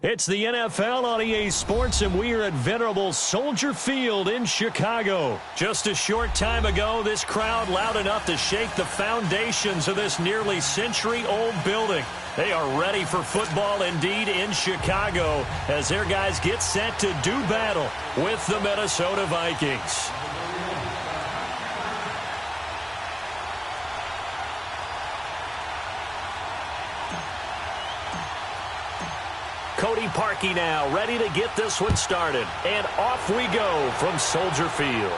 It's the NFL on EA Sports, and we are at venerable Soldier Field in Chicago. Just a short time ago, this crowd loud enough to shake the foundations of this nearly century-old building. They are ready for football indeed in Chicago as their guys get set to do battle with the Minnesota Vikings. Cody Parkey now ready to get this one started. And off we go from Soldier Field.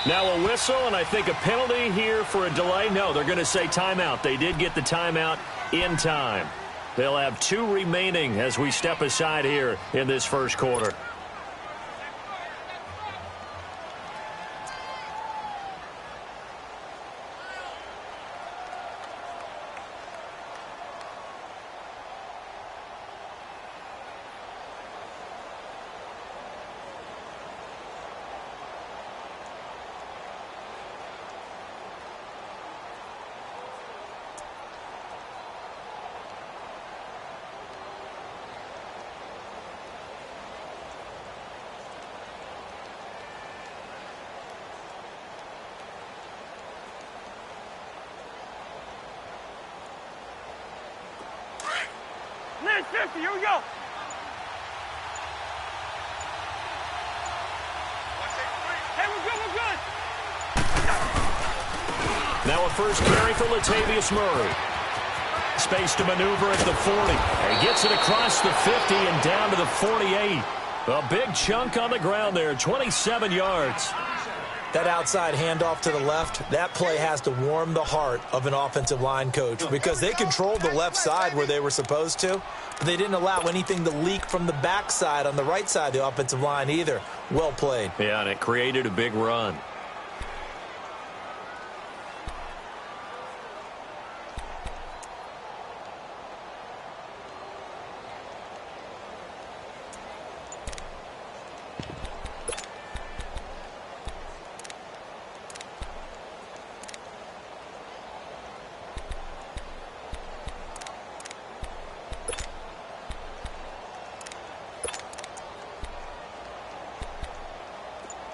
Now a whistle, and I think a penalty here for a delay. No, they're going to say timeout. They did get the timeout in time. They'll have 2 remaining as we step aside here in this first quarter. Clear 50, here we go. Hey, we're good. Now a first carry for Latavius Murray. Space to maneuver at the 40. And he gets it across the 50 and down to the 48. A big chunk on the ground there, 27 yards. That outside handoff to the left, that play has to warm the heart of an offensive line coach because they controlled the left side where they were supposed to, but they didn't allow anything to leak from the backside on the right side of the offensive line either. Well played. Yeah, and it created a big run.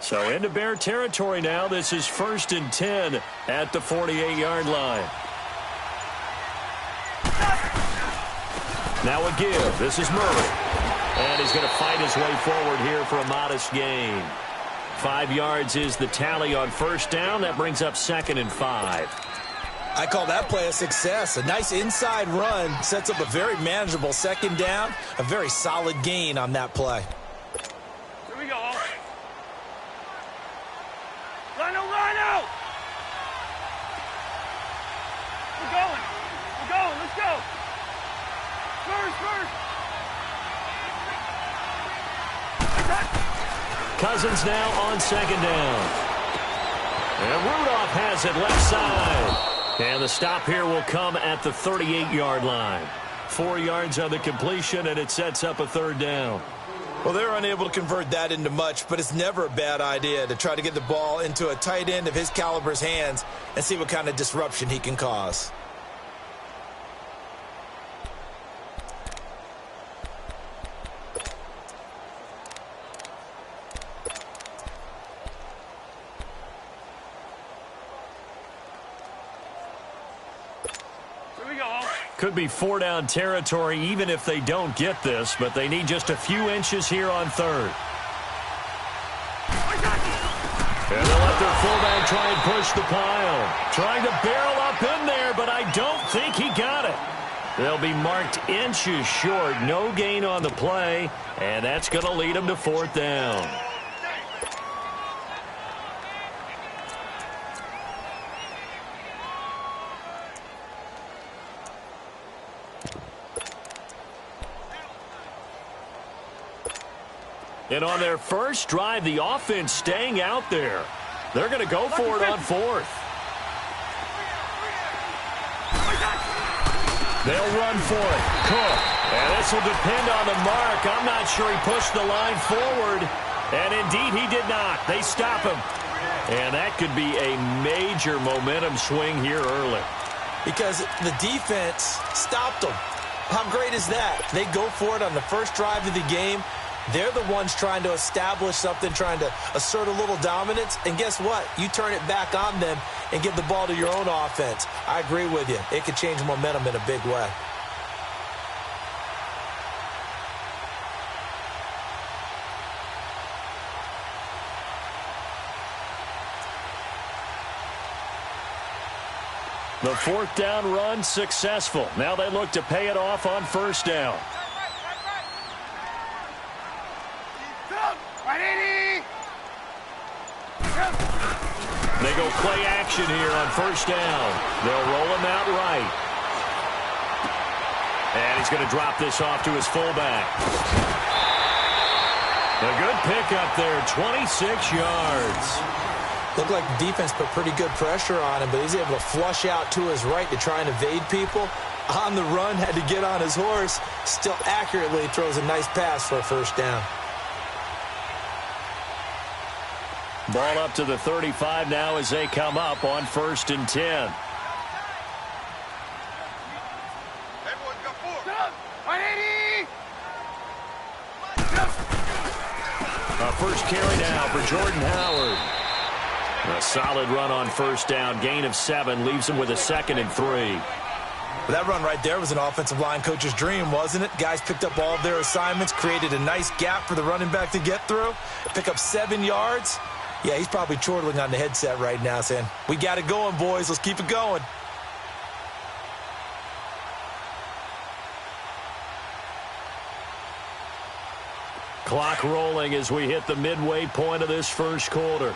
So into Bear territory now. This is 1st and 10 at the 48-yard line. Now a give. This is Murray. And he's going to fight his way forward here for a modest gain. 5 yards is the tally on first down. That brings up 2nd and 5. I call that play a success. A nice inside run sets up a very manageable second down. A very solid gain on that play. Here we go. Rhino! We're going, let's go! First! Cousins now on 2nd down. And Rudolph has it left side. And the stop here will come at the 38-yard line. 4 yards on the completion, and it sets up a 3rd down. Well, they're unable to convert that into much, but it's never a bad idea to try to get the ball into a tight end of his caliber's hands and see what kind of disruption he can cause. Could be 4-down territory even if they don't get this, but they need just a few inches here on 3rd. And they'll let their fullback try and push the pile. Trying to barrel up in there, but I don't think he got it. They'll be marked inches short. No gain on the play, and that's going to lead them to fourth down. And on their first drive, the offense staying out there. They're going to go for it on fourth. They'll run for it. Cook. And this will depend on the mark. I'm not sure he pushed the line forward. And indeed, he did not. They stop him. And that could be a major momentum swing here early. Because the defense stopped them. How great is that? They go for it on the first drive of the game. They're the ones trying to establish something, trying to assert a little dominance. And guess what? You turn it back on them and give the ball to your own offense. I agree with you. It could change momentum in a big way. The fourth down run successful. Now they look to pay it off on first down. They go play action here on first down. They'll roll him out right. And he's going to drop this off to his fullback. A good pickup there, 26 yards. Looked like the defense put pretty good pressure on him, but he's able to flush out to his right to try and evade people. On the run, had to get on his horse. Still accurately throws a nice pass for a first down. Ball up to the 35 now as they come up on 1st and 10. A first carry now for Jordan Howard. A solid run on first down. Gain of 7 leaves him with a 2nd and 3. Well, that run right there was an offensive line coach's dream, wasn't it? Guys picked up all of their assignments, created a nice gap for the running back to get through, pick up 7 yards. Yeah, he's probably chortling on the headset right now saying, we got it going, boys. Let's keep it going. Clock rolling as we hit the midway point of this first quarter.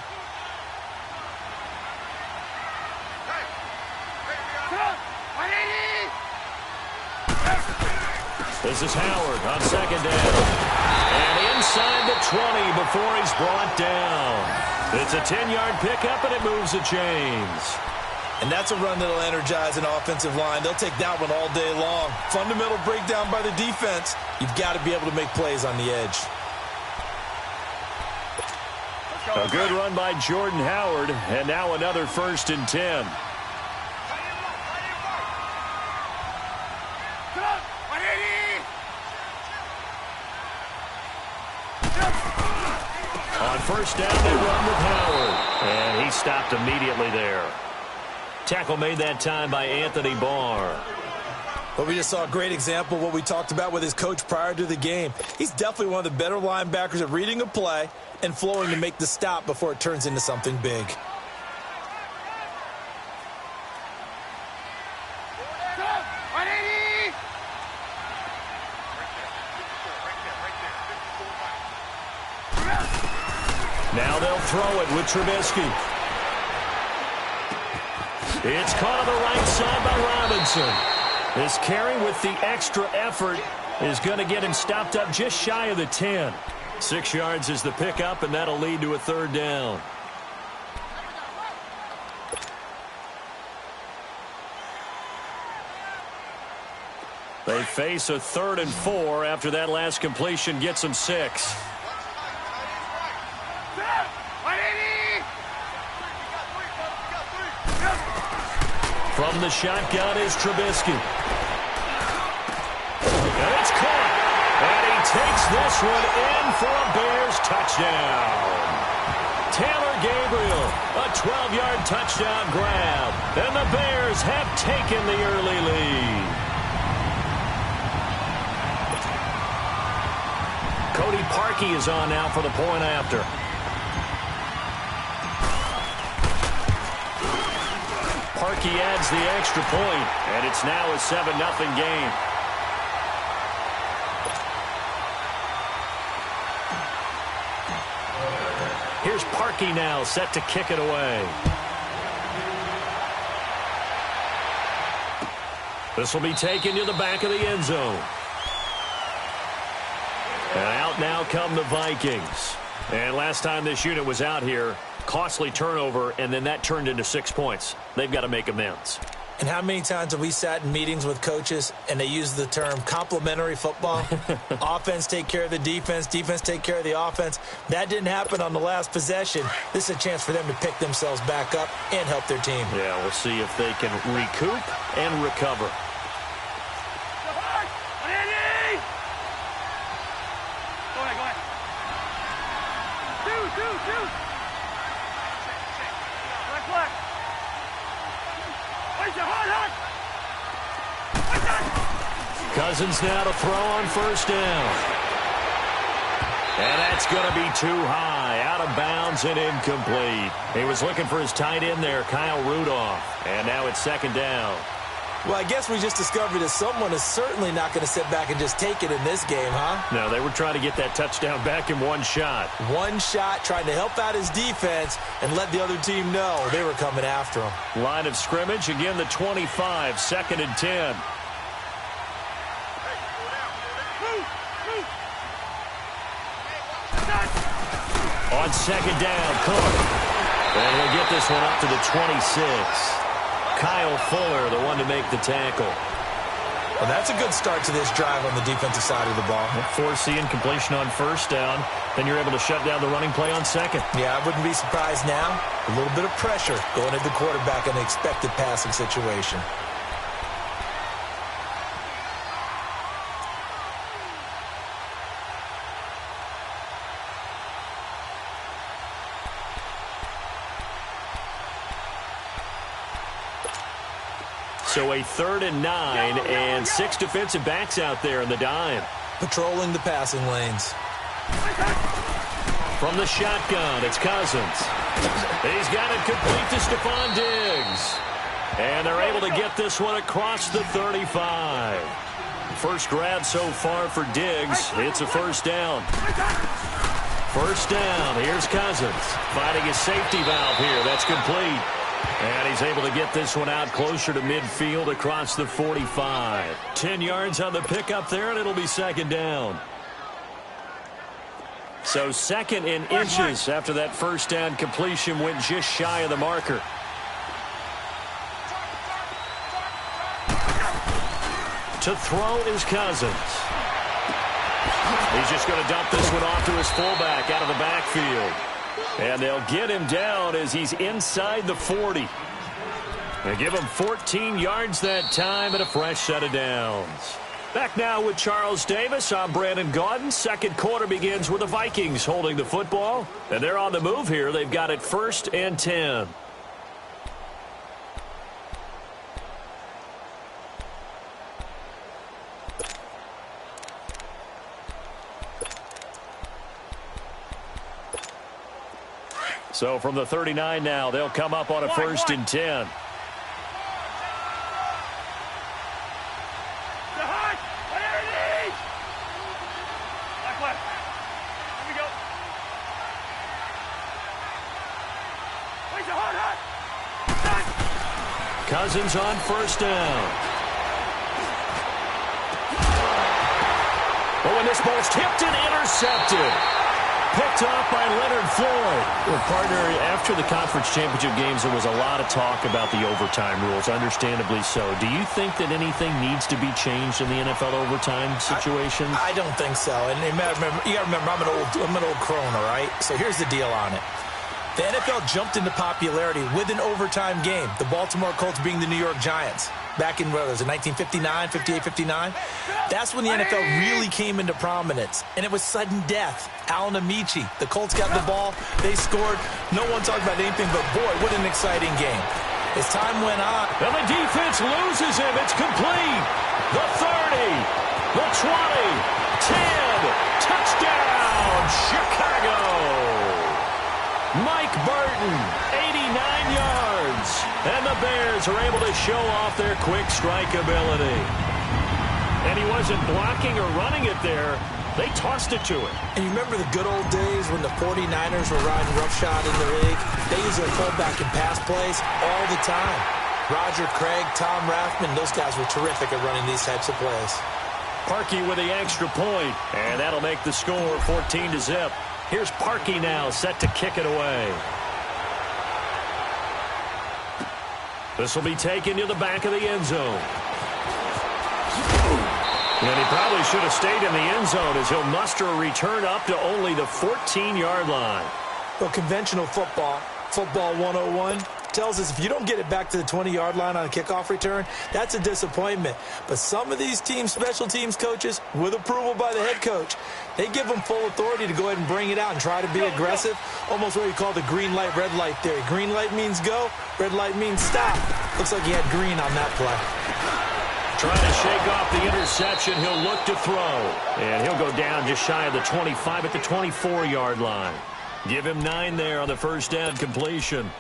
This is Howard on 2nd down. And inside the 20 before he's brought down. It's a 10-yard pickup, and it moves the chains. And that's a run that'll energize an offensive line. They'll take that one all day long. Fundamental breakdown by the defense. You've got to be able to make plays on the edge. A good run by Jordan Howard, and now another 1st and 10. On first down, they run with Howard. And he stopped immediately there. Tackle made that time by Anthony Barr. But we just saw a great example of what we talked about with his coach prior to the game. He's definitely one of the better linebackers at reading a play and flowing to make the stop before it turns into something big. Now they'll throw it with Trubisky. It's caught on the right side by Robinson. This carry with the extra effort is going to get him stopped up just shy of the 10. 6 yards is the pickup, and that'll lead to a 3rd down. They face a 3rd and 4 after that last completion gets them 6. From the shotgun is Trubisky. And it's caught. And he takes this one in for a Bears touchdown. Taylor Gabriel, a 12-yard touchdown grab. And the Bears have taken the early lead. Cody Parkey is on now for the point after. Parkey adds the extra point, and it's now a 7-0 game. Here's Parkey now, set to kick it away. This will be taken to the back of the end zone. And out now come the Vikings. And last time this unit was out here, costly turnover, and then that turned into 6 points. They've got to make amends. And how many times have we sat in meetings with coaches and they use the term complementary football? Offense take care of the defense, defense take care of the offense. That didn't happen on the last possession. This is a chance for them to pick themselves back up and help their team. Yeah, we'll see if they can recoup and recover. Cousins now to throw on first down. And that's going to be too high, out of bounds and incomplete. He was looking for his tight end there, Kyle Rudolph. And now it's second down. Well, I guess we just discovered that someone is certainly not going to sit back and just take it in this game, huh? No, they were trying to get that touchdown back in one shot. One shot, trying to help out his defense and let the other team know they were coming after him. Line of scrimmage, again the 25, 2nd and 10. On second down, Cook. And he'll get this one up to the 26. Kyle Fuller, the one to make the tackle. Well, that's a good start to this drive on the defensive side of the ball. Force the incompletion on first down. Then you're able to shut down the running play on second. Yeah, I wouldn't be surprised now. A little bit of pressure going at the quarterback in an expected passing situation. So a 3rd and 9 and 6 defensive backs out there in the dime. Patrolling the passing lanes. From the shotgun, it's Cousins. He's got it complete to Stephon Diggs. And they're able to get this one across the 35. First grab so far for Diggs. It's a first down. First down. Here's Cousins. Finding his safety valve here. That's complete. And he's able to get this one out closer to midfield across the 45. 10 yards on the pickup there, and it'll be second down. So 2nd in inches after that first down completion went just shy of the marker. To throw is Cousins. He's just going to dump this one off to his fullback out of the backfield. And they'll get him down as he's inside the 40. They give him 14 yards that time and a fresh set of downs. Back now with Charles Davis. I'm Brandon Gaudin. Second quarter begins with the Vikings holding the football. And they're on the move here. They've got it 1st and 10. So from the 39 now, they'll come up on a 1st and 10. Cousins on first down. Oh, and this ball's tipped and intercepted. Picked off by Leonard Floyd. Well, partner, after the conference championship games, there was a lot of talk about the overtime rules, understandably so. Do you think that anything needs to be changed in the NFL overtime situation? I don't think so. And you got to remember, I'm an old crone, all right? So here's the deal on it. The NFL jumped into popularity with an overtime game. The Baltimore Colts being the New York Giants. Back in, what was it, 1959, 58, 59? That's when the NFL really came into prominence. And it was sudden death. Alan Amici. The Colts got the ball. They scored. No one talked about anything, but boy, what an exciting game. As time went on. And the defense loses him. It's complete. The 30. The 20. 10. Touchdown, Chicago. Mike Burton, 89 yards. And the Bears are able to show off their quick strike ability. And he wasn't blocking or running it there. They tossed it to him. And you remember the good old days when the 49ers were riding roughshod in the league? They used their fullback in pass plays all the time. Roger Craig, Tom Rathman, those guys were terrific at running these types of plays. Parkey with the extra point, and that'll make the score 14-0. Here's Parkey now, set to kick it away. This will be taken to the back of the end zone. And he probably should have stayed in the end zone as he'll muster a return up to only the 14-yard line. Well, conventional football 101, tells us if you don't get it back to the 20-yard line on a kickoff return, that's a disappointment. But some of these teams, special teams coaches, with approval by the head coach, they give them full authority to go ahead and bring it out and try to be aggressive, almost what you call the green light, red light theory. Green light means go, red light means stop. Looks like he had green on that play. Trying to shake off the interception, he'll look to throw. And he'll go down just shy of the 25 at the 24-yard line. Give him 9 there on the first down completion.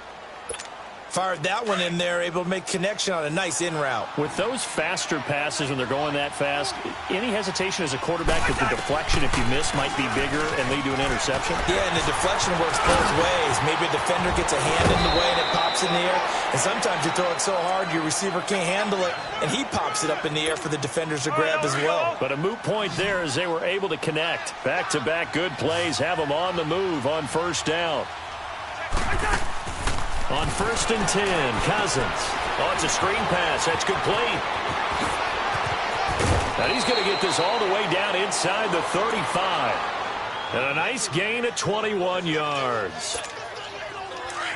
Fired that one in there, able to make connection on a nice in route. With those faster passes when they're going that fast, any hesitation as a quarterback that the deflection, if you miss, might be bigger and lead to an interception? Yeah, and the deflection works both ways. Maybe a defender gets a hand in the way and it pops in the air. And sometimes you throw it so hard your receiver can't handle it, and he pops it up in the air for the defenders to grab as well. But a moot point there as they were able to connect. Back-to-back good plays have them on the move on first down. On 1st and 10, Cousins. Oh, it's a screen pass. That's complete. And he's going to get this all the way down inside the 35. And a nice gain of 21 yards.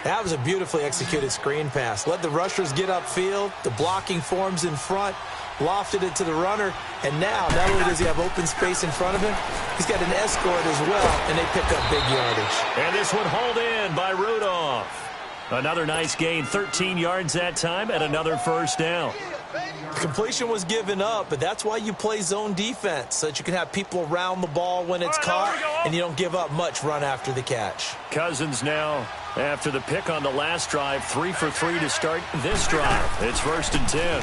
That was a beautifully executed screen pass. Let the rushers get upfield. The blocking forms in front. Lofted it to the runner. And now, not only does he have open space in front of him, he's got an escort as well, and they pick up big yardage. And this one hauled in by Rudolph. Another nice gain, 13 yards that time, and another first down. The completion was given up, but that's why you play zone defense, so that you can have people around the ball when it's caught, and you don't give up much run after the catch. Cousins now, after the pick on the last drive, 3 for 3 to start this drive. It's 1st and 10.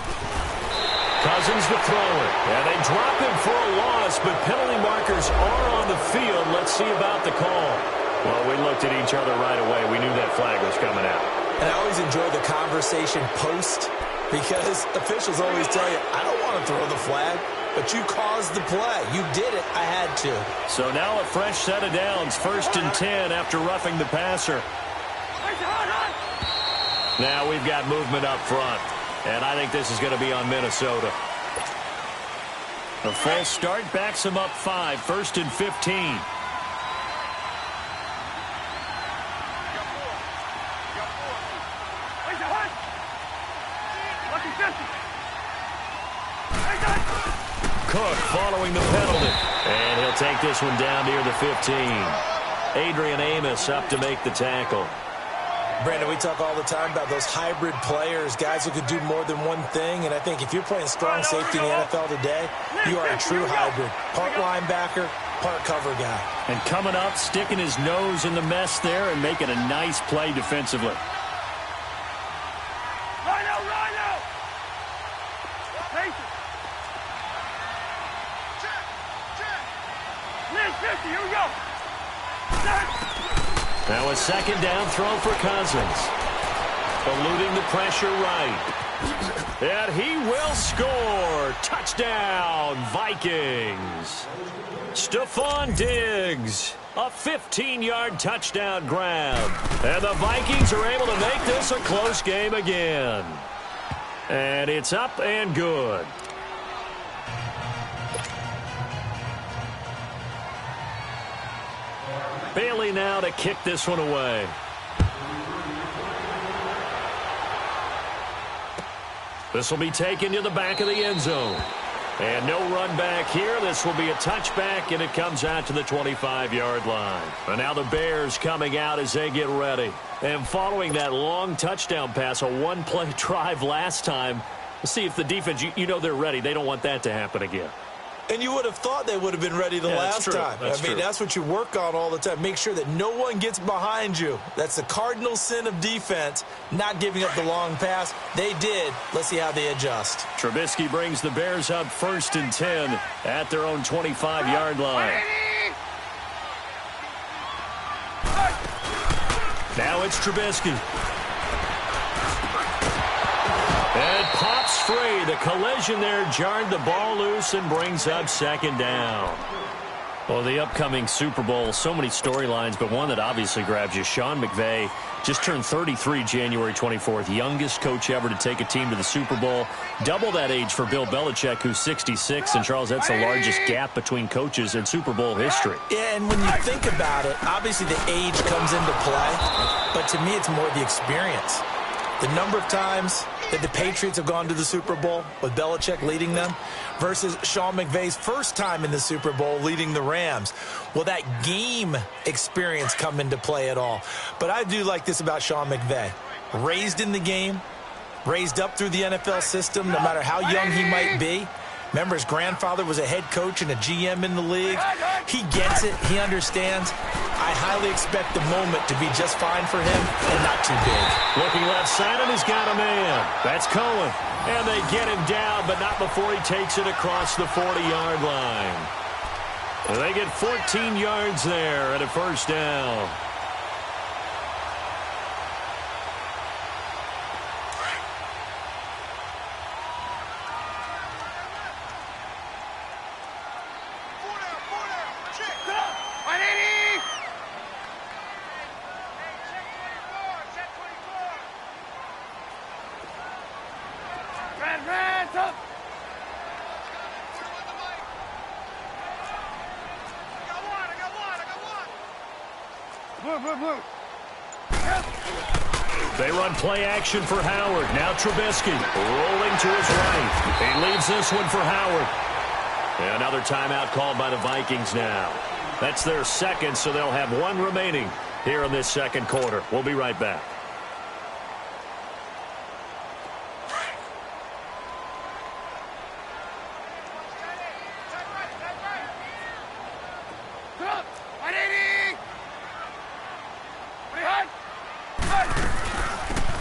Cousins the thrower, and they drop him for a loss, but penalty markers are on the field. Let's see about the call. Well, we looked at each other right away. We knew that flag was coming out. And I always enjoy the conversation post, because officials always tell you, I don't want to throw the flag, but you caused the play. You did it. I had to. So now a fresh set of downs, 1st and 10 after roughing the passer. Now we've got movement up front, and I think this is going to be on Minnesota. A false start backs him up 5, 1st and 15. Cook following the penalty. And he'll take this one down near the 15. Adrian Amos up to make the tackle. Brandon, we talk all the time about those hybrid players, guys who could do more than one thing. And I think if you're playing strong safety in the NFL today, you are a true hybrid. Part linebacker, part cover guy. And coming up, sticking his nose in the mess there and making a nice play defensively. Here we go. Now a second down throw for Cousins. Eluding the pressure right. And he will score. Touchdown, Vikings. Stephon Diggs. A 15-yard touchdown grab. And the Vikings are able to make this a close game again. And it's up and good. Bailey now to kick this one away. This will be taken to the back of the end zone. And no run back here. This will be a touchback, and it comes out to the 25-yard line. And now the Bears coming out as they get ready. And following that long touchdown pass, a one-play drive last time, let's see if the defense, you know they're ready. They don't want that to happen again. And you would have thought they would have been ready the last time. I mean, that's what you work on all the time. Make sure that no one gets behind you. That's the cardinal sin of defense, not giving up the long pass. They did. Let's see how they adjust. Trubisky brings the Bears up 1st and 10 at their own 25-yard line. Now it's Trubisky. And pops free. The collision there jarred the ball loose and brings up 2nd down. Well, the upcoming Super Bowl, so many storylines, but one that obviously grabs you. Sean McVay just turned 33 January 24th. Youngest coach ever to take a team to the Super Bowl. Double that age for Bill Belichick, who's 66. And, Charles, that's the largest gap between coaches in Super Bowl history. Yeah, and when you think about it, obviously the age comes into play. But to me, it's more the experience. The number of times that the Patriots have gone to the Super Bowl with Belichick leading them versus Sean McVay's first time in the Super Bowl leading the Rams. Will that game experience come into play at all? But I do like this about Sean McVay. Raised in the game, raised up through the NFL system, no matter how young he might be. Remember, his grandfather was a head coach and a GM in the league. He gets it. He understands. I highly expect the moment to be just fine for him and not too big. Looking left side, and he's got a man. That's Cohen. And they get him down, but not before he takes it across the 40-yard line. And they get 14 yards there at a 1st down. They run play action for Howard. Now Trubisky rolling to his right. He leaves this one for Howard. Another timeout called by the Vikings now. That's their 2nd, so they'll have 1 remaining here in this 2nd quarter. We'll be right back.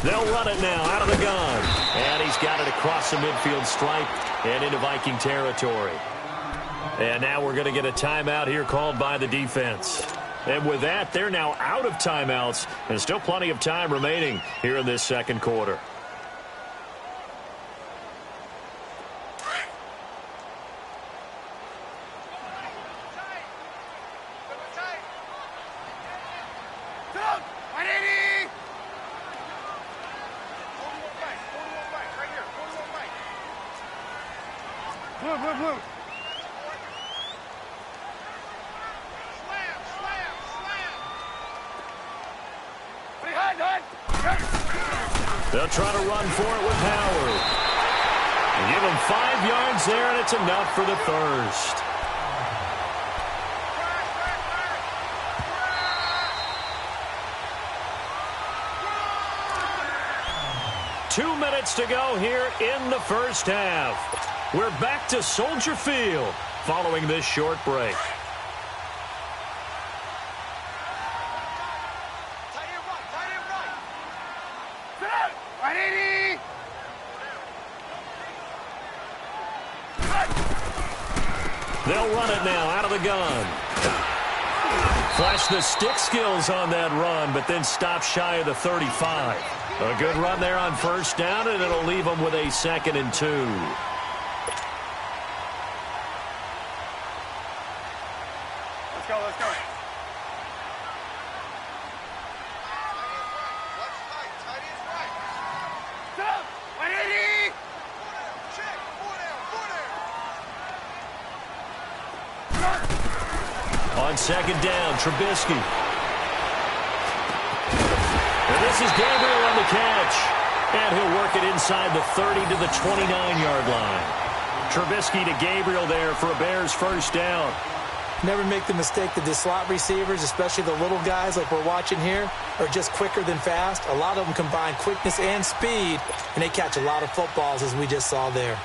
They'll run it now out of the gun. And he's got it across the midfield stripe and into Viking territory. And now we're going to get a timeout here called by the defense. And with that, they're now out of timeouts. And still plenty of time remaining here in this 2nd quarter. They'll try to run for it with Howard. And give him 5 yards there, and it's enough for the 1st. Two minutes to go here in the 1st half. We're back to Soldier Field following this short break. They'll run it now out of the gun. Flash the stick skills on that run, but then stop shy of the 35. A good run there on 1st down, and it'll leave them with a 2nd and 2. Let's go, let's go. On 2nd down, Trubisky. And this is Gabriel on the catch. And he'll work it inside the 30 to the 29-yard line. Trubisky to Gabriel there for a Bears 1st down. Never make the mistake that the slot receivers, especially the little guys like we're watching here, are just quicker than fast. A lot of them combine quickness and speed, and they catch a lot of footballs, as we just saw there.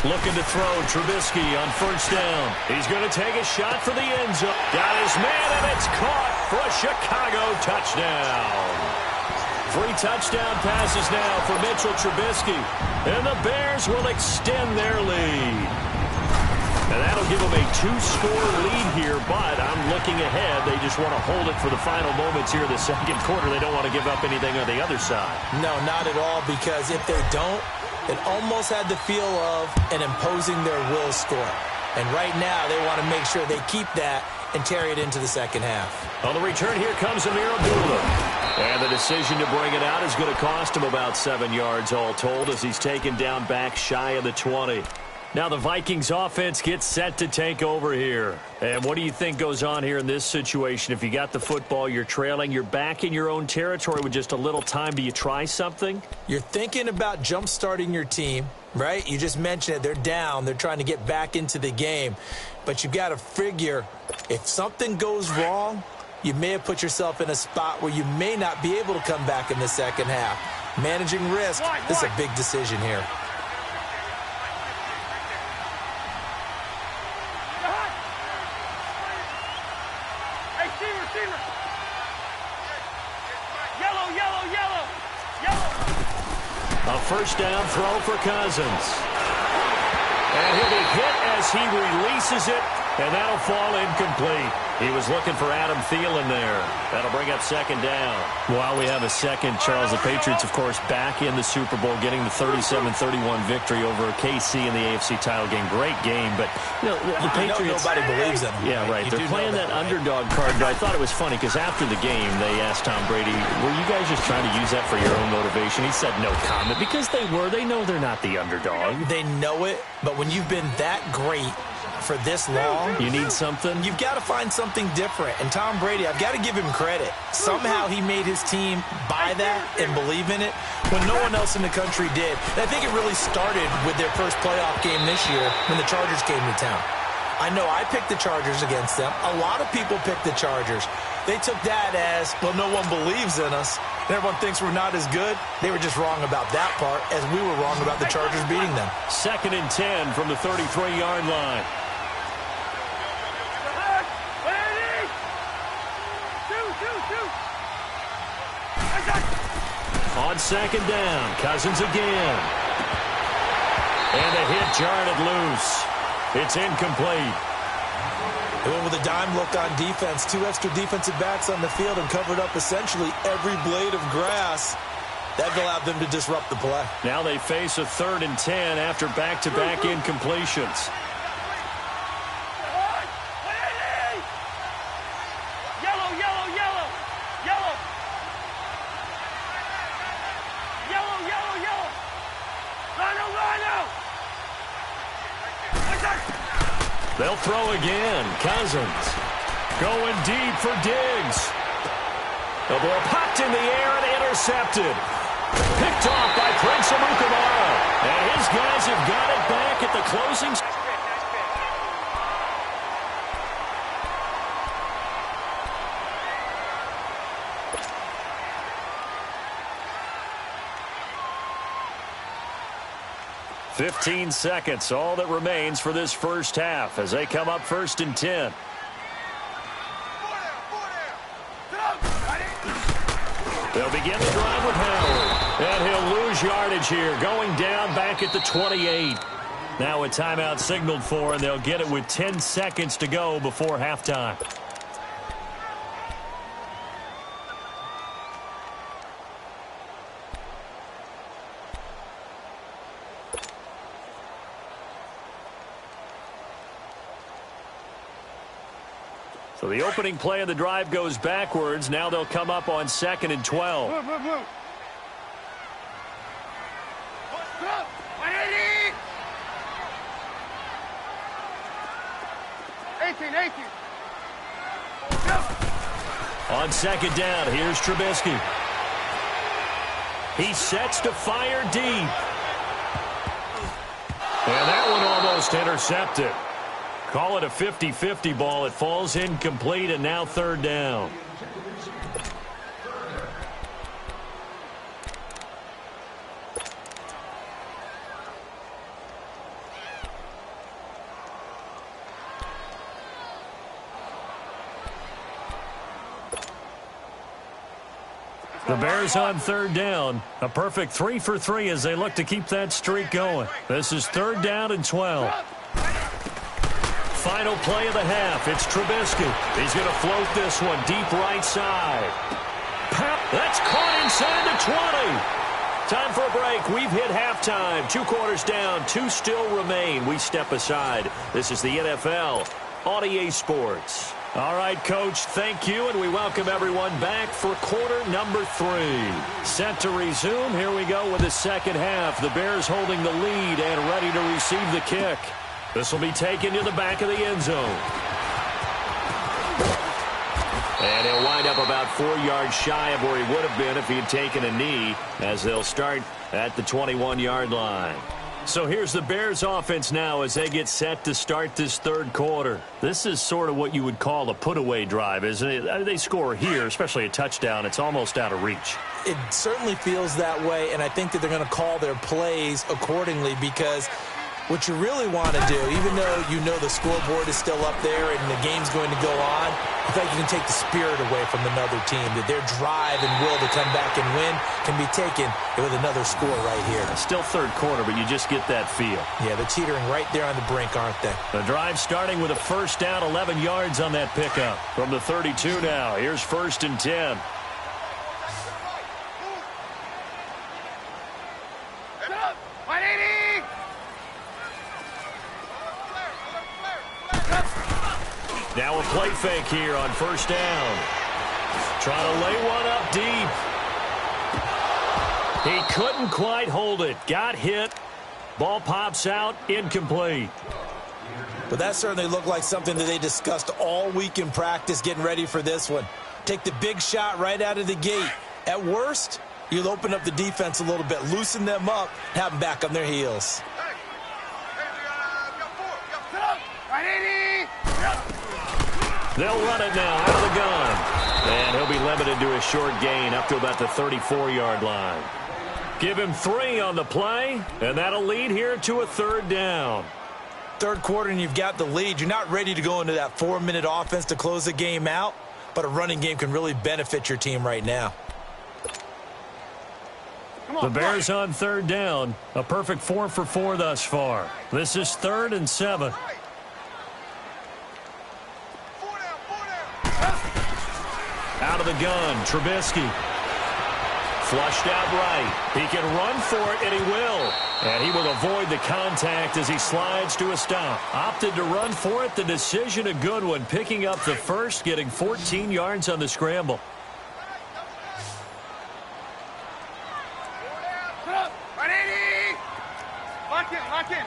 Looking to throw Trubisky on first down. He's going to take a shot for the end zone. Got his man, and it's caught for a Chicago touchdown. 3 touchdown passes now for Mitchell Trubisky. And the Bears will extend their lead. And that'll give them a 2-score lead here, but I'm looking ahead. They just want to hold it for the final moments here in the second quarter. They don't want to give up anything on the other side. No, not at all, because if they don't, it almost had the feel of an imposing their will score. And right now, they want to make sure they keep that and carry it into the second half. On the return, here comes Amir Abdullah. And the decision to bring it out is going to cost him about 7 yards all told as he's taken down back shy of the 20. Now the Vikings offense gets set to take over here. And what do you think goes on here in this situation? If you got the football, you're trailing, you're back in your own territory with just a little time. Do you try something? You're thinking about jump-starting your team, right? You just mentioned it. They're down. They're trying to get back into the game. But you've got to figure if something goes wrong, you may have put yourself in a spot where you may not be able to come back in the second half. Managing risk, this is a big decision here. A first down throw for Cousins. And he'll be hit as he releases it, and that'll fall incomplete. He was looking for Adam Thielen there. That'll bring up second down. While we have a second, Charles, the Patriots, of course, back in the Super Bowl, getting the 37-31 victory over KC in the AFC title game. Great game, but you know, the Patriots... Nobody believes in them. Yeah, right. They're playing that underdog card, but I thought it was funny because after the game, they asked Tom Brady, were you guys just trying to use that for your own motivation? He said no comment because they were. They know they're not the underdog. They know it, but when you've been that great for this long, you need something. You've got to find something different. And Tom Brady, I've got to give him credit. Somehow he made his team buy that and believe in it when no one else in the country did. And I think it really started with their first playoff game this year when the Chargers came to town. I know I picked the Chargers against them. A lot of people picked the Chargers. They took that as, well, no one believes in us. And everyone thinks we're not as good. They were just wrong about that part, as we were wrong about the Chargers beating them. 2nd and 10 from the 33-yard line. On second down, Cousins again. And a hit jarred loose. It's incomplete. They went with a dime look on defense. 2 extra defensive backs on the field and covered up essentially every blade of grass. That allowed them to disrupt the play. Now they face a 3rd and 10 after back-to-back incompletions. They'll throw again. Cousins going deep for Diggs. The ball popped in the air and intercepted. Picked off by Prince Amukamara. And his guys have got it back at the closing. "15 seconds, all that remains for this first half as they come up 1st and 10. They'll begin the drive with Howard. And he'll lose yardage here, going down back at the 28. Now a timeout signaled for, and they'll get it with 10 seconds to go before halftime. So the opening play of the drive goes backwards. Now they'll come up on 2nd and 12. Move. 18. On 2nd down, here's Trubisky. He sets to fire deep. And that one almost intercepted. Call it a 50-50 ball. It falls incomplete, and now 3rd down. The Bears on third down. A perfect 3 for 3 as they look to keep that streak going. This is 3rd down and 12. Final play of the half. It's Trubisky. He's going to float this one deep right side. That's caught inside the 20. Time for a break. We've hit halftime. 2 quarters down. 2 still remain. We step aside. This is the NFL on EA Sports. All right, Coach, thank you, and we welcome everyone back for quarter number 3. Set to resume. Here we go with the second half. The Bears holding the lead and ready to receive the kick. This will be taken to the back of the end zone. And he'll wind up about 4 yards shy of where he would have been if he had taken a knee, as they'll start at the 21-yard line. So here's the Bears offense now as they get set to start this third quarter. This is sort of what you would call a put-away drive, isn't it? They score here, especially a touchdown. It's almost out of reach. It certainly feels that way, and I think that they're going to call their plays accordingly because what you really want to do, even though you know the scoreboard is still up there and the game's going to go on, I think you can take the spirit away from another team, that their drive and will to come back and win can be taken with another score right here. Still third quarter, but you just get that feel. Yeah, they're teetering right there on the brink, aren't they? The drive starting with a first down, 11 yards on that pickup. From the 32 now, here's 1st and 10. Now a play fake here on 1st down. Trying to lay one up deep. He couldn't quite hold it. Got hit. Ball pops out. Incomplete. But that certainly looked like something that they discussed all week in practice getting ready for this one. Take the big shot right out of the gate. At worst, you'll open up the defense a little bit, loosen them up, have them back on their heels. They'll run it now out of the gun. And he'll be limited to a short gain up to about the 34-yard line. Give him 3 on the play, and that'll lead here to a 3rd down. Third quarter and you've got the lead. You're not ready to go into that 4-minute offense to close the game out, but a running game can really benefit your team right now. The Bears on 3rd down. A perfect 4 for 4 thus far. This is 3rd and 7. Out of the gun, Trubisky. Flushed out right. He can run for it, and he will. And he will avoid the contact as he slides to a stop. Opted to run for it. The decision a good one. Picking up the first, getting 14 yards on the scramble. Lock in.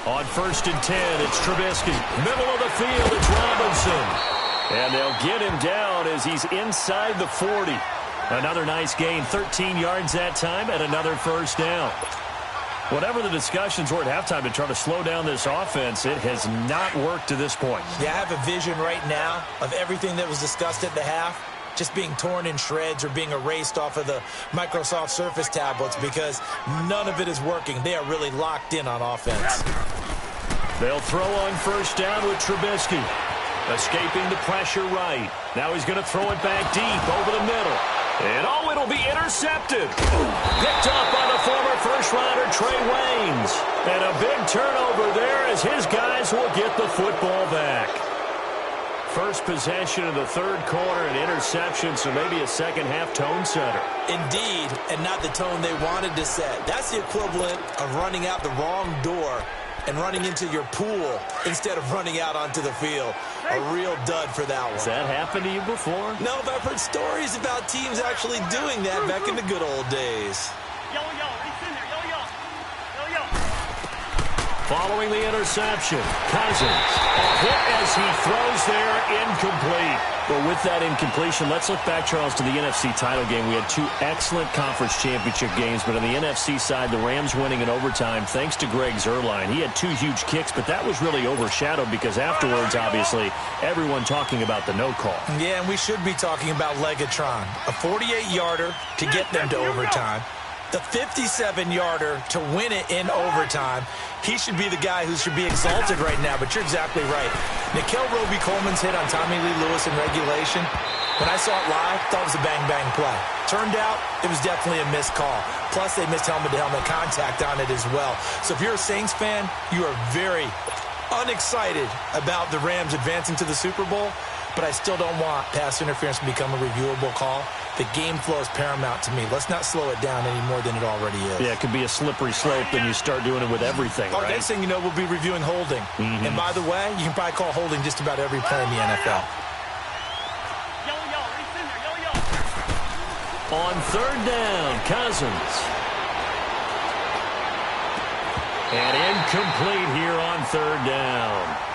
On 1st and 10, it's Trubisky. Middle of the field, it's Robinson. And they'll get him down as he's inside the 40. Another nice gain, 13 yards that time, and another 1st down. Whatever the discussions were at halftime to try to slow down this offense, it has not worked to this point. Yeah, I have a vision right now of everything that was discussed at the half just being torn in shreds or being erased off of the Microsoft Surface tablets because none of it is working. They are really locked in on offense. They'll throw on 1st down with Trubisky. Escaping the pressure right. Now he's going to throw it back deep over the middle. And it'll be intercepted. Picked up by the former first-rounder Trey Waynes. And a big turnover there as his guys will get the football back. First possession of the third quarter, an interception, so maybe a second-half tone setter. Indeed, and not the tone they wanted to set. That's the equivalent of running out the wrong door and running into your pool instead of running out onto the field. A real dud for that one. Has that happened to you before? No, but I've heard stories about teams actually doing that back in the good old days. Yo, he's in there. Yo. Following the interception, Cousins. A hit as he throws there, incomplete. Well, with that incompletion, let's look back, Charles, to the NFC title game. We had 2 excellent conference championship games, but on the NFC side, the Rams winning in overtime thanks to Greg Zuerlein. He had 2 huge kicks, but that was really overshadowed because afterwards, obviously, everyone talking about the no call. Yeah, and we should be talking about Legatron. A 48-yarder to get them to overtime. The 57-yarder to win it in overtime. He should be the guy who should be exalted right now, but you're exactly right. Nikel Roby-Coleman's hit on Tommy Lee Lewis in regulation, when I saw it live, I thought it was a bang-bang play. Turned out, it was definitely a missed call. Plus, they missed helmet-to-helmet contact on it as well. So if you're a Saints fan, you are very unexcited about the Rams advancing to the Super Bowl, but I still don't want pass interference to become a reviewable call. The game flow is paramount to me. Let's not slow it down any more than it already is. Yeah, it could be a slippery slope, and you start doing it with everything, right? Next thing you know, we'll be reviewing holding. And by the way, you can probably call holding just about every play in the NFL. On third down, Cousins. And incomplete here on third down.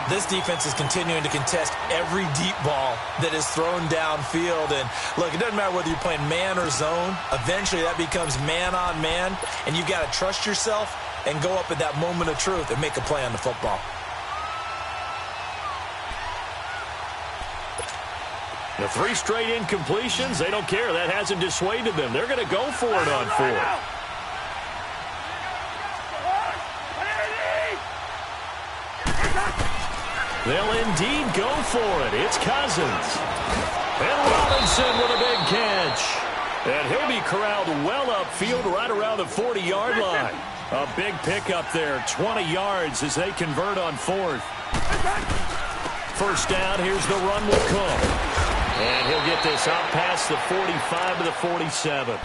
This defense is continuing to contest every deep ball that is thrown downfield. And, look, it doesn't matter whether you're playing man or zone. Eventually, that becomes man-on-man, and you've got to trust yourself and go up at that moment of truth and make a play on the football. The 3 straight incompletions, they don't care. That hasn't dissuaded them. They're going to go for it on 4th. They'll indeed go for it. It's Cousins. And Robinson with a big catch. And he'll be corralled well upfield right around the 40-yard line. A big pickup there, 20 yards as they convert on 4th. First down, here's the run will come. And he'll get this out past the 45 to the 47.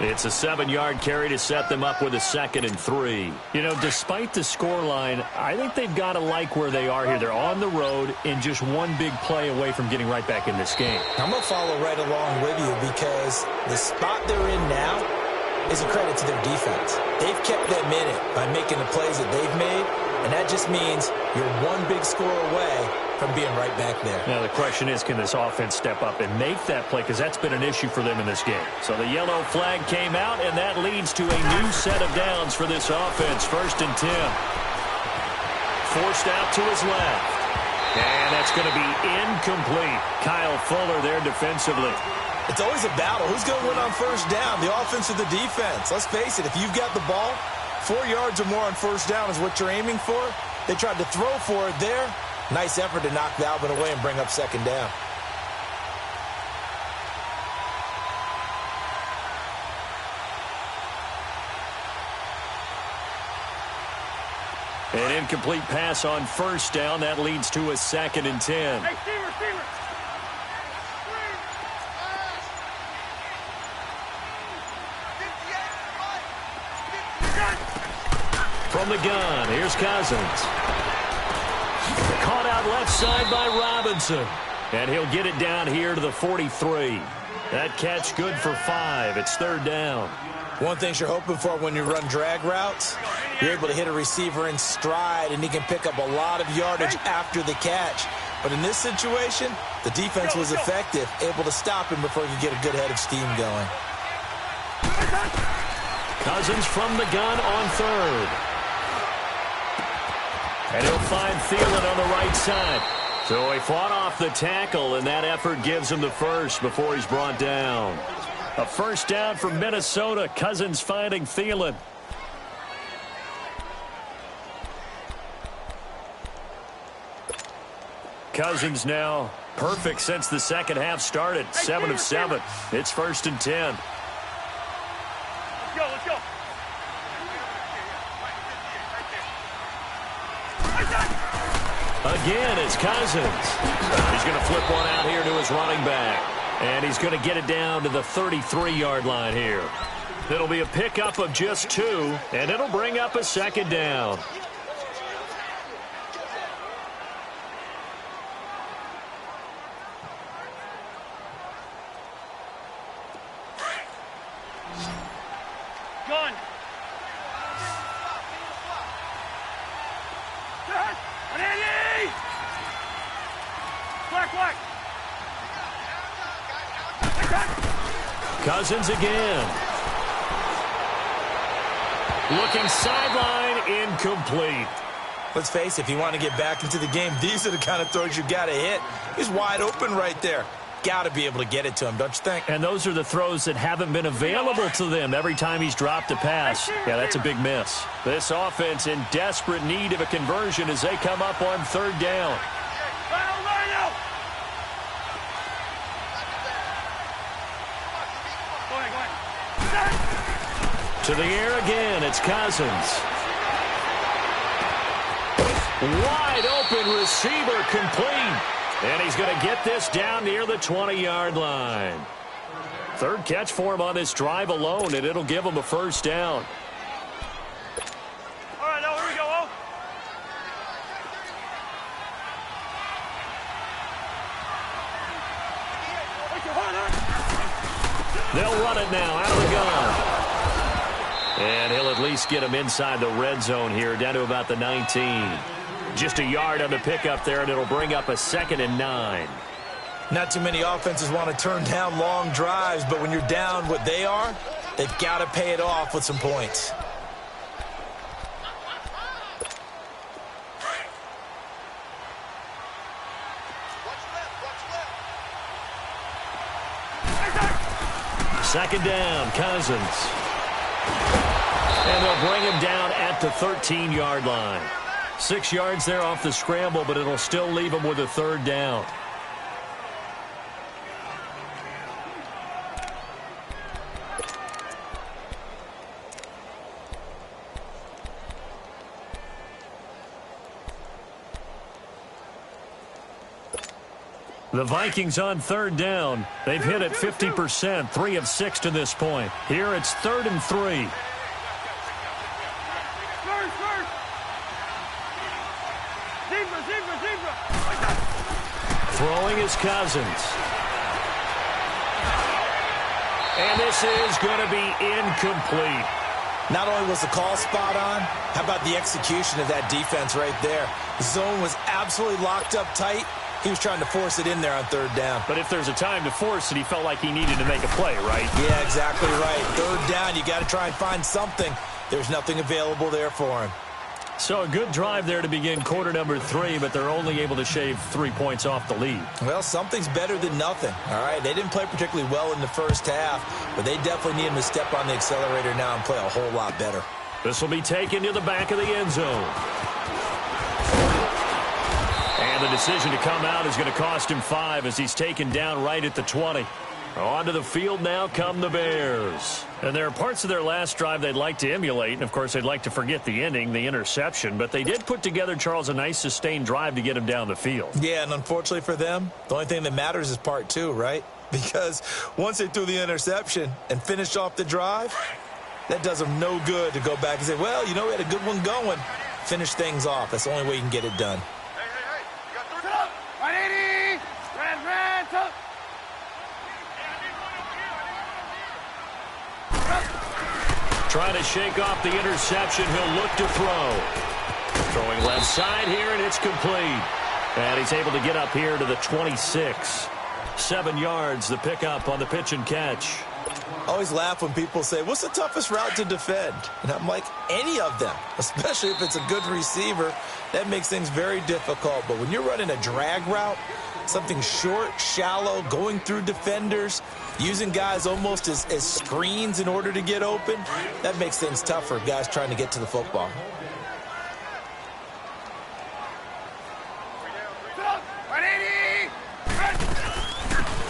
It's a 7-yard carry to set them up with a 2nd and 3. You know, despite the scoreline, I think they've got to like where they are here. They're on the road and just one big play away from getting right back in this game. I'm going to follow right along with you because the spot they're in now is a credit to their defense. They've kept them in it by making the plays that they've made, and that just means you're one big score away from being right back there. Now, the question is, can this offense step up and make that play? Because that's been an issue for them in this game. So the yellow flag came out, and that leads to a new set of downs for this offense. 1st and 10. Forced out to his left. And that's going to be incomplete. Kyle Fuller there defensively. It's always a battle. Who's going to win on 1st down, the offense or the defense? Let's face it, if you've got the ball, 4 yards or more on 1st down is what you're aiming for. They tried to throw for it there. Nice effort to knock Dalvin away and bring up 2nd down. An incomplete pass on 1st down. That leads to a 2nd and 10. Hey, receiver. From the gun, here's Cousins. Caught out left side by Robinson. And he'll get it down here to the 43. That catch good for 5. It's 3rd down. One thing you're hoping for when you run drag routes, you're able to hit a receiver in stride, and he can pick up a lot of yardage after the catch. But in this situation, the defense was effective, able to stop him before he could get a good head of steam going. Cousins from the gun on 3rd. And he'll find Thielen on the right side. So he fought off the tackle, and that effort gives him the 1st before he's brought down. A 1st down from Minnesota. Cousins finding Thielen. Cousins now perfect since the 2nd half started. 7 of 7. It's 1st and 10. Let's go. Again, it's Cousins. He's going to flip one out here to his running back. And he's going to get it down to the 33-yard line here. It'll be a pickup of just 2, and it'll bring up a 2nd down. Gun. Black. Cousins again. Looking sideline, incomplete. Let's face it, if you want to get back into the game, these are the kind of throws you got to hit. He's wide open right there. got to be able to get it to him, don't you think? And those are the throws that haven't been available to them every time he's dropped a pass. Yeah, that's a big miss. This offense in desperate need of a conversion as they come up on third down. To the air again, it's Cousins. Wide open receiver complete. And he's going to get this down near the 20-yard line. Third catch for him on this drive alone, and it'll give him a first down. All right, now here we go. They'll run it now out of the gun. And he'll at least get him inside the red zone here, down to about the 19. Just a yard on the pickup there, and it'll bring up a 2nd and 9. Not too many offenses want to turn down long drives, but when you're down what they are, they've got to pay it off with some points. Second down, Cousins. And they'll bring him down at the 13-yard line. 6 yards there off the scramble, but it'll still leave him with a third down. The Vikings on third down. They've hit it 50%, 3 of 6 to this point. Here it's 3rd and 3. Throwing is Cousins. And this is going to be incomplete. Not only was the call spot on, how about the execution of that defense right there? The zone was absolutely locked up tight. He was trying to force it in there on third down. But if there's a time to force it, he felt like he needed to make a play, right? Yeah, exactly right. Third down, you got to try and find something. There's nothing available there for him. So a good drive there to begin quarter number 3, but they're only able to shave 3 points off the lead. Well, something's better than nothing, all right? They didn't play particularly well in the first half, but they definitely need him to step on the accelerator now and play a whole lot better. This will be taken to the back of the end zone. And the decision to come out is going to cost him 5 as he's taken down right at the 20. Onto the field now come the Bears. And there are parts of their last drive they'd like to emulate, and of course they'd like to forget the ending, the interception, but they did put together, Charles, a nice sustained drive to get him down the field. Yeah, and unfortunately for them, the only thing that matters is part 2, right? Because once they threw the interception and finished off the drive, that does them no good to go back and say, well, you know, we had a good one going. Finish things off. That's the only way you can get it done. Hey, you got 180. Red, top. Trying to shake off the interception. He'll look to throw. Throwing left side here, and it's complete. And he's able to get up here to the 26. 7 yards, the pickup on the pitch and catch. I always laugh when people say, what's the toughest route to defend? And I'm like, any of them, especially if it's a good receiver. That makes things very difficult. But when you're running a drag route, something short, shallow, going through defenders, using guys almost as screens in order to get open, that makes things tougher, guys trying to get to the football.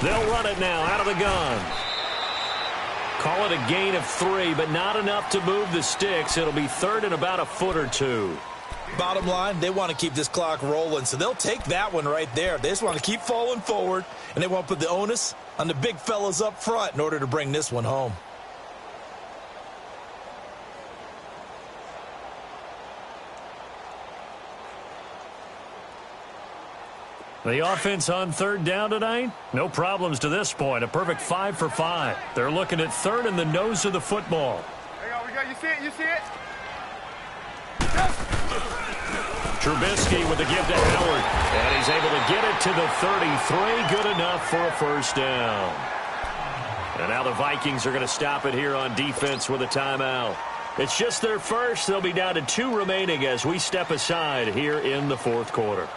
They'll run it now out of the gun. Call it a gain of 3, but not enough to move the sticks. It'll be 3rd and about a foot or 2. Bottom line, they want to keep this clock rolling, so they'll take that one right there. They just want to keep falling forward, and they want to put the onus on the big fellas up front in order to bring this one home. The offense on third down tonight, no problems to this point. A perfect 5 for 5. They're looking at 3rd in the nose of the football. Hang on, we got, you see it? Trubisky with the give to Howard. And he's able to get it to the 33. Good enough for a first down. And now the Vikings are going to stop it here on defense with a timeout. It's just their first. They'll be down to 2 remaining as we step aside here in the 4th quarter.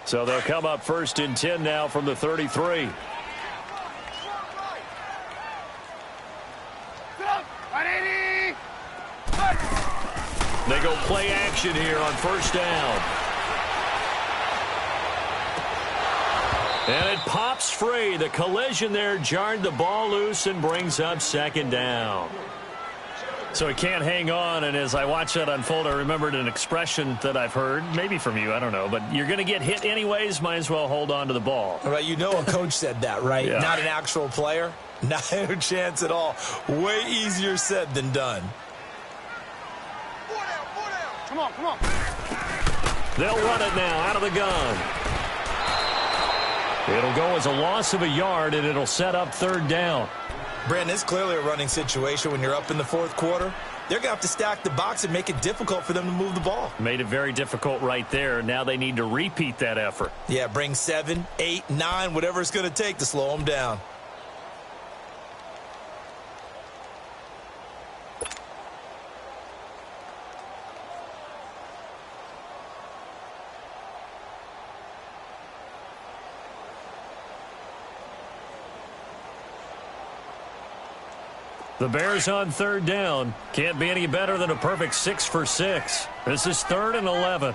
So they'll come up 1st and 10 now from the 33. They go play action here on 1st down. And it pops free. The collision there jarred the ball loose and brings up 2nd down. So he can't hang on, and as I watched that unfold, I remembered an expression that I've heard, maybe from you, I don't know, but you're going to get hit anyways, might as well hold on to the ball. All right, you know a coach said that, right? Yeah. Not an actual player. Not a chance at all. Way easier said than done. Come on, come on. They'll run it now out of the gun. It'll go as a loss of a yard, and it'll set up 3rd down. Brandon, it's clearly a running situation when you're up in the 4th quarter. They're going to have to stack the box and make it difficult for them to move the ball. Made it very difficult right there. Now they need to repeat that effort. Yeah, bring 7, 8, 9, whatever it's going to take to slow them down. The Bears on 3rd down. Can't be any better than a perfect 6 for 6. This is 3rd and 11.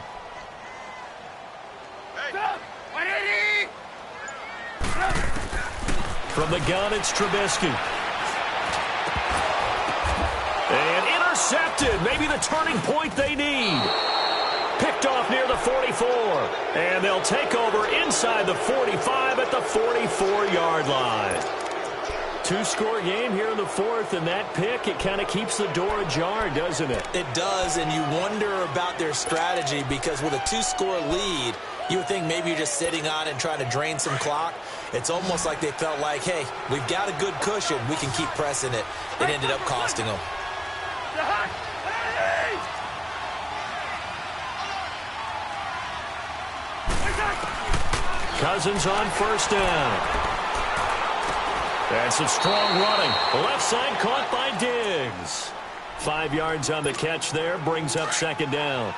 From the gun, it's Trubisky. And intercepted. Maybe the turning point they need. Picked off near the 44. And they'll take over inside the 45 at the 44-yard line. 2-score game here in the 4th, and that pick, it kind of keeps the door ajar, doesn't it? It does, and you wonder about their strategy because with a 2-score lead, you would think maybe you're just sitting on it and trying to drain some clock. It's almost like they felt like, hey, we've got a good cushion. We can keep pressing it. It ended up costing them. Cousins on 1st down. That's some strong running. Left side caught by Diggs. 5 yards on the catch there. Brings up 2nd down.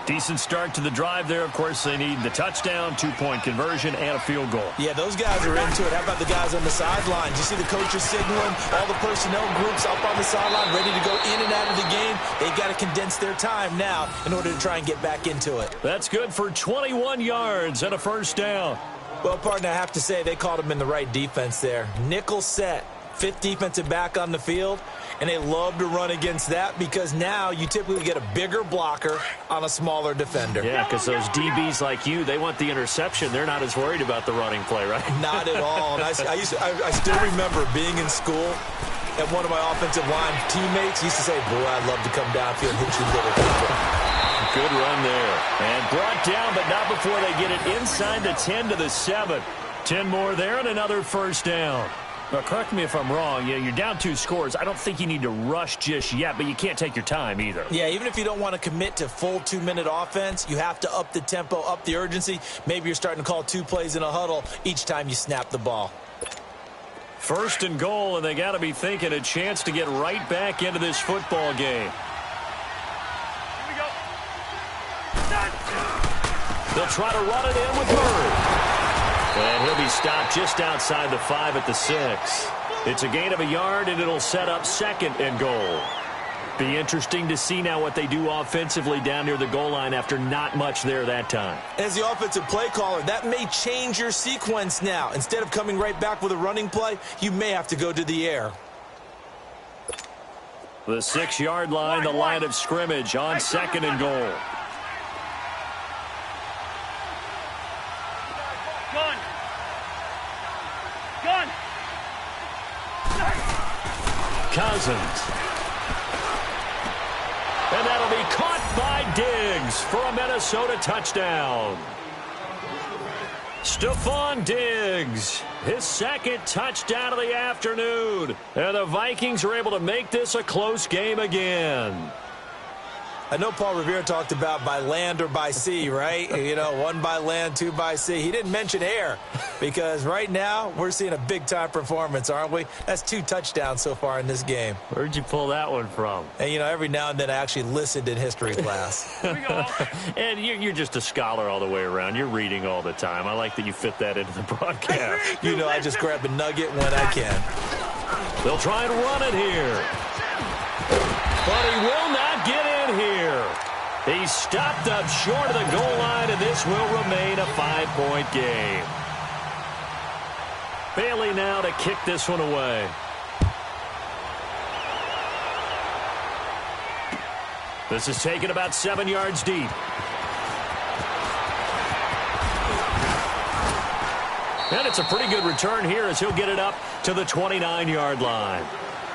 Decent start to the drive there. Of course, they need the touchdown, 2-point conversion, and a field goal. Yeah, those guys are into it. How about the guys on the sidelines? You see the coaches signaling, all the personnel groups up on the sideline ready to go in and out of the game. They've got to condense their time now in order to try and get back into it. That's good for 21 yards and a 1st down. Well, partner, I have to say they called him in the right defense there. Nickel set, 5th defensive back on the field, and they love to run against that because now you typically get a bigger blocker on a smaller defender. Yeah, because those DBs like you, they want the interception. They're not as worried about the running play, right? Not at all. And I still remember being in school, and one of my offensive line teammates used to say, boy, I'd love to come downfield and hit you little people. Good run there. And brought down, but not before they get it inside the 10 to the 7. 10 more there and another 1st down. Now, correct me if I'm wrong. Yeah, you're down 2 scores. I don't think you need to rush just yet, but you can't take your time either. Yeah, even if you don't want to commit to full 2-minute offense, you have to up the tempo, up the urgency. Maybe you're starting to call 2 plays in a huddle each time you snap the ball. 1st and goal, and they got to be thinking a chance to get right back into this football game. They'll try to run it in with Murray. And he'll be stopped just outside the 5 at the 6. It's a gain of a yard, and it'll set up 2nd and goal. Be interesting to see now what they do offensively down near the goal line after not much there that time. As the offensive play caller, that may change your sequence now. Instead of coming right back with a running play, you may have to go to the air. The 6-yard line, the line of scrimmage on 2nd and goal. Cousins. And that'll be caught by Diggs for a Minnesota touchdown. Stephon Diggs, his 2nd touchdown of the afternoon. And the Vikings are able to make this a close game again. I know Paul Revere talked about by land or by sea, right? You know, 1 by land, 2 by sea. He didn't mention air because right now we're seeing a big-time performance, aren't we? That's 2 touchdowns so far in this game. Where'd you pull that one from? And, you know, every now and then I actually listened in history class. Here we go. And you're just a scholar all the way around. You're reading all the time. I like that you fit that into the broadcast. You know, I just grab a nugget when I can. They'll try and run it here. But he will not get in here. He's stopped up short of the goal line, and this will remain a 5-point game. Bailey now to kick this one away. This is taken about 7 yards deep. And it's a pretty good return here as he'll get it up to the 29-yard line.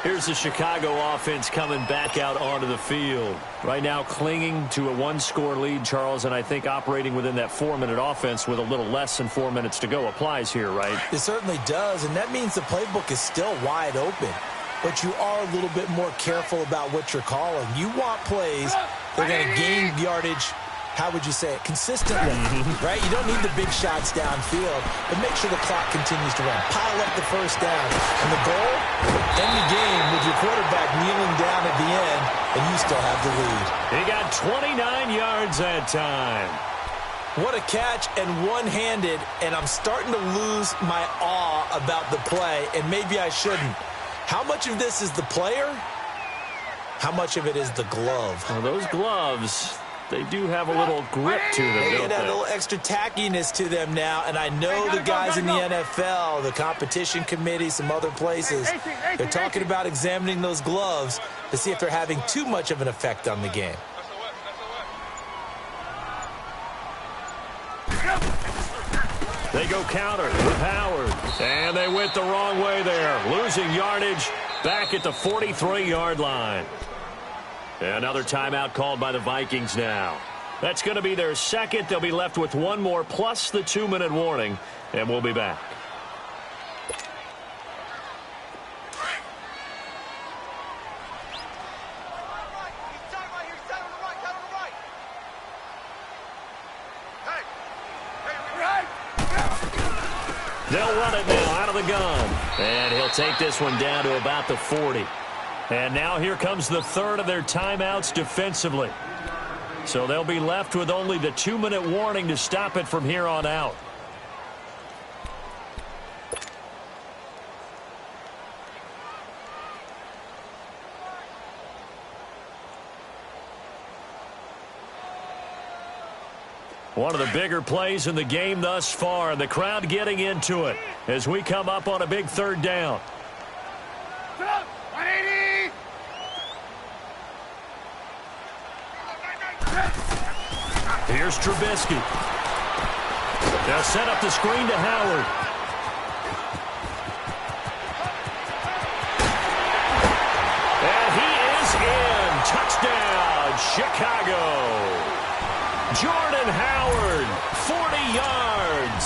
Here's the Chicago offense coming back out onto the field. Right now clinging to a 1-score lead, Charles, and I think operating within that 4-minute offense with a little less than 4 minutes to go applies here, right? It certainly does, and that means the playbook is still wide open. But you are a little bit more careful about what you're calling. You want plays that are going to gain yardage, how would you say it, consistently, right? You don't need the big shots downfield, but make sure the clock continues to run. Pile up the first down. And the goal, end the game with your quarterback kneeling down at the end, and you still have the lead. He got 29 yards that time. What a catch, and one-handed, and I'm starting to lose my awe about the play, and maybe I shouldn't. How much of this is the player? How much of it is the glove? Well, those gloves, they do have a little grip to them, They don't get they? a little extra tackiness to them now, and I know the guys in the NFL, the competition committee, some other places, they're talking about examining those gloves to see if they're having too much of an effect on the game. They go counter with Howard. And they went the wrong way there. Losing yardage back at the 43-yard line. Another timeout called by the Vikings now. That's going to be their second. They'll be left with one more plus the 2-minute warning. And we'll be back. They'll run it now out of the gun. And he'll take this one down to about the 40. And now here comes the third of their timeouts defensively. So they'll be left with only the 2-minute warning to stop it from here on out. One of the bigger plays in the game thus far, and the crowd getting into it as we come up on a big third down. 180! Here's Trubisky. They'll set up the screen to Howard. And he is in. Touchdown, Chicago. Jordan Howard, 40 yards.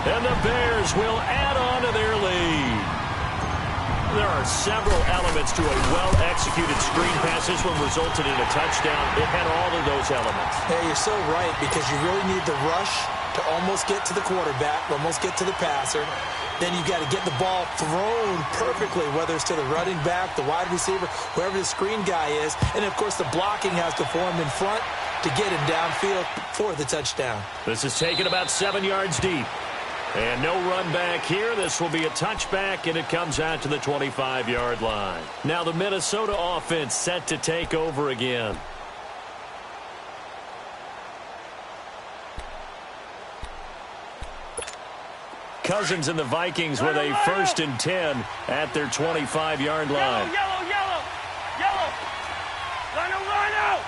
And the Bears will add on to their lead. There are several elements to a well-executed screen pass. This one resulted in a touchdown. It had all of those elements. Hey, you're so right, because you really need the rush to almost get to the quarterback, almost get to the passer. Then you've got to get the ball thrown perfectly, whether it's to the running back, the wide receiver, whoever the screen guy is. And, of course, the blocking has to form in front to get him downfield for the touchdown. This is taken about 7 yards deep. And no run back here. This will be a touchback, and it comes out to the 25-yard line. Now the Minnesota offense set to take over again. Cousins and the Vikings with a 1st and 10 at their 25-yard line. Yellow, yellow, yellow. Rhino. Yellow.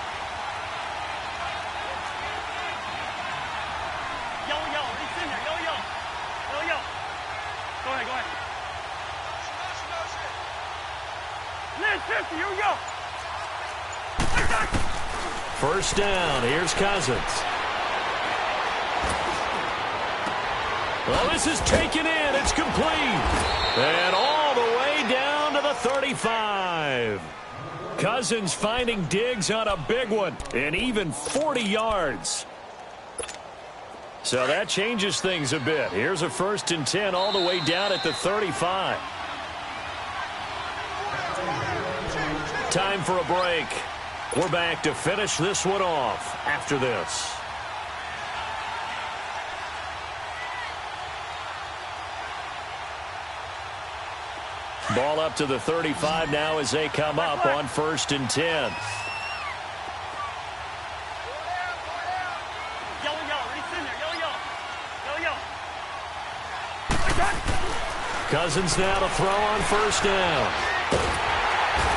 It's in there. Yellow. Go ahead. Lynn, 50. Here we go. 1st down. Here's Cousins. Well, this is taken in. It's complete. And all the way down to the 35. Cousins finding Diggs on a big one, and even 40 yards. So that changes things a bit. Here's a 1st and 10 all the way down at the 35. Time for a break. We're back to finish this one off after this. Ball up to the 35 now as they come up on 1st and 10. Yellow. He's in there. Yellow. Cousins now to throw on 1st down.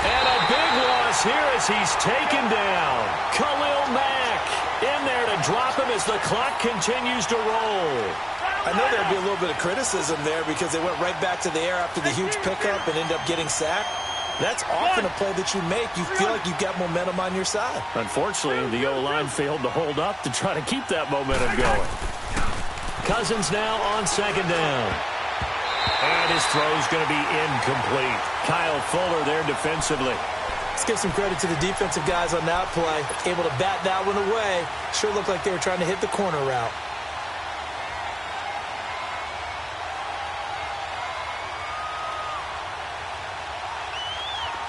And a big loss here as he's taken down. Khalil Mack in there to drop him as the clock continues to roll. I know there'd be a little bit of criticism there because they went right back to the air after the huge pickup and ended up getting sacked. That's often a play that you make. You feel like you've got momentum on your side. Unfortunately, the O-line failed to hold up to try to keep that momentum going. Cousins now on 2nd down. And his throw's going to be incomplete. Kyle Fuller there defensively. Let's give some credit to the defensive guys on that play. Able to bat that one away. Sure looked like they were trying to hit the corner route.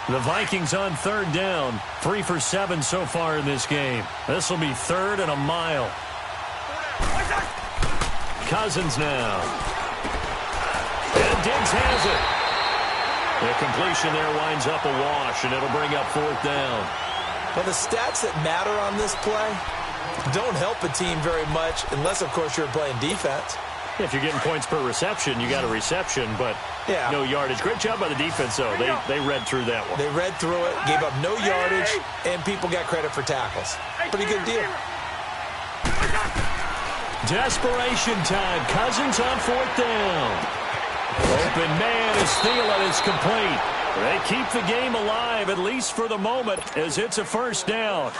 The Vikings on 3rd down. 3 for 7 so far in this game. This will be 3rd and a mile. Cousins now. And Diggs has it. The completion there winds up a wash, and it'll bring up 4th down. Well, the stats that matter on this play don't help a team very much unless, of course, you're playing defense. If you're getting points per reception, you got a reception, but no yardage. Great job by the defense, though. They read through that one. They read through it, gave up no yardage, and people got credit for tackles. Pretty good deal. Desperation time. Cousins on 4th down. Open man is Thielen is complete. They keep the game alive, at least for the moment, as it's a 1st down.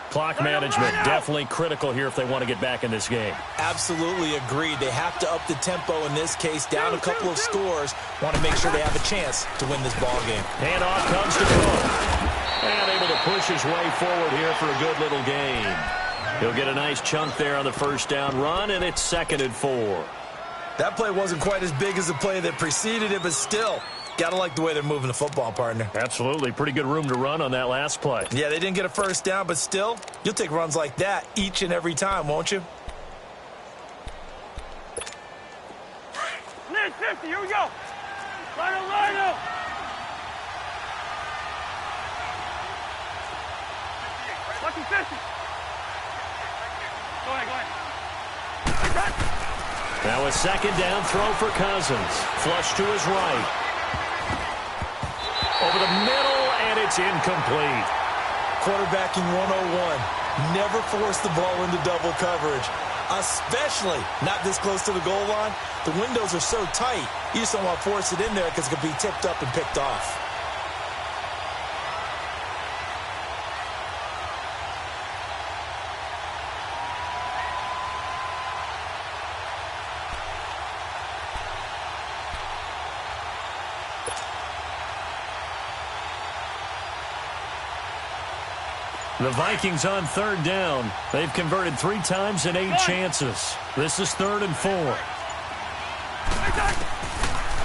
Clock management definitely critical here if they want to get back in this game. Absolutely agreed. They have to up the tempo in this case, down a couple of scores. Want to make sure they have a chance to win this ball game. Handoff comes to Cook. And able to push his way forward here for a good little gain. He'll get a nice chunk there on the 1st down run, and it's 2nd and 4. That play wasn't quite as big as the play that preceded it, but still, got to like the way they're moving the football, partner. Absolutely. Pretty good room to run on that last play. Yeah, they didn't get a 1st down, but still, you'll take runs like that each and every time, won't you? Lynch, 50, here we go. Line up. Lucky 50. Go ahead. Now a 2nd down throw for Cousins. Flush to his right. Over the middle, and it's incomplete. Quarterbacking 101. Never force the ball into double coverage, especially not this close to the goal line. The windows are so tight, you just don't want to force it in there because it could be tipped up and picked off. The Vikings on 3rd down. They've converted 3 times in 8 chances. This is 3rd and 4.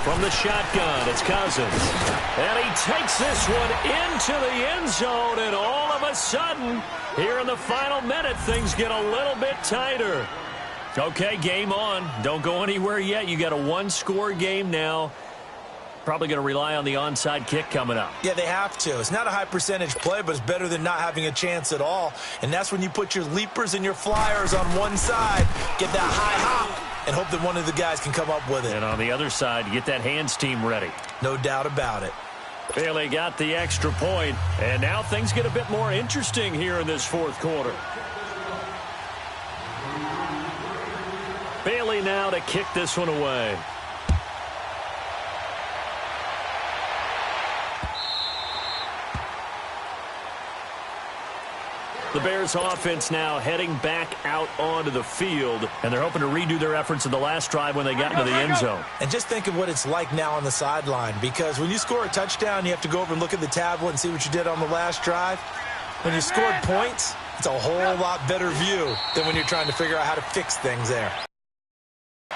From the shotgun, it's Cousins. And he takes this one into the end zone, and all of a sudden, here in the final minute, things get a little bit tighter. Okay, game on. Don't go anywhere yet. You got a 1-score game now. Probably going to rely on the onside kick coming up. Yeah, they have to. It's not a high percentage play, but it's better than not having a chance at all. And that's when you put your leapers and your flyers on one side, get that high hop, and hope that one of the guys can come up with it. And on the other side, get that hands team ready. No doubt about it. Bailey got the extra point, and now things get a bit more interesting here in this 4th quarter. Bailey now to kick this one away. The Bears offense now heading back out onto the field, and they're hoping to redo their efforts in the last drive when they got into the end zone. And just think of what it's like now on the sideline, because when you score a touchdown, you have to go over and look at the tablet and see what you did on the last drive. When you scored points, it's a whole lot better view than when you're trying to figure out how to fix things there.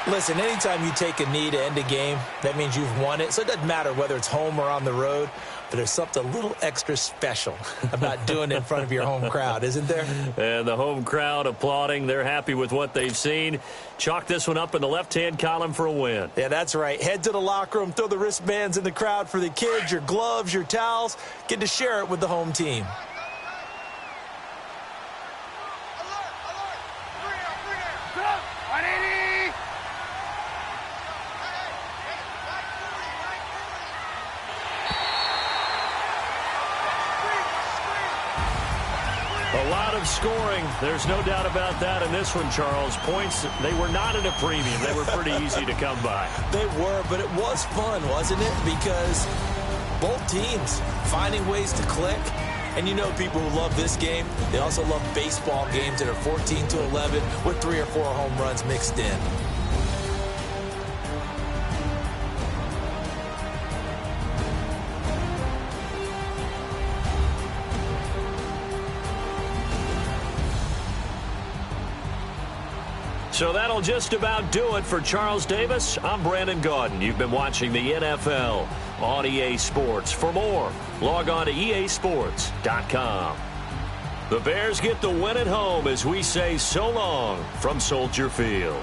Listen, anytime you take a knee to end a game, that means you've won it. So it doesn't matter whether it's home or on the road, but there's something a little extra special about doing it in front of your home crowd, isn't there? And the home crowd applauding. They're happy with what they've seen. Chalk this one up in the left-hand column for a win. Yeah, that's right. Head to the locker room, throw the wristbands in the crowd for the kids, your gloves, your towels. Get to share it with the home team. A lot of scoring. There's no doubt about that in this one, Charles. Points, they were not at a premium. They were pretty easy to come by. They were, but it was fun, wasn't it? Because both teams finding ways to click. And you know people who love this game, they also love baseball games that are 14-11 with 3 or 4 home runs mixed in. So that'll just about do it for Charles Davis. I'm Brandon Gaudin. You've been watching the NFL on EA Sports. For more, log on to easports.com. The Bears get the win at home as we say so long from Soldier Field.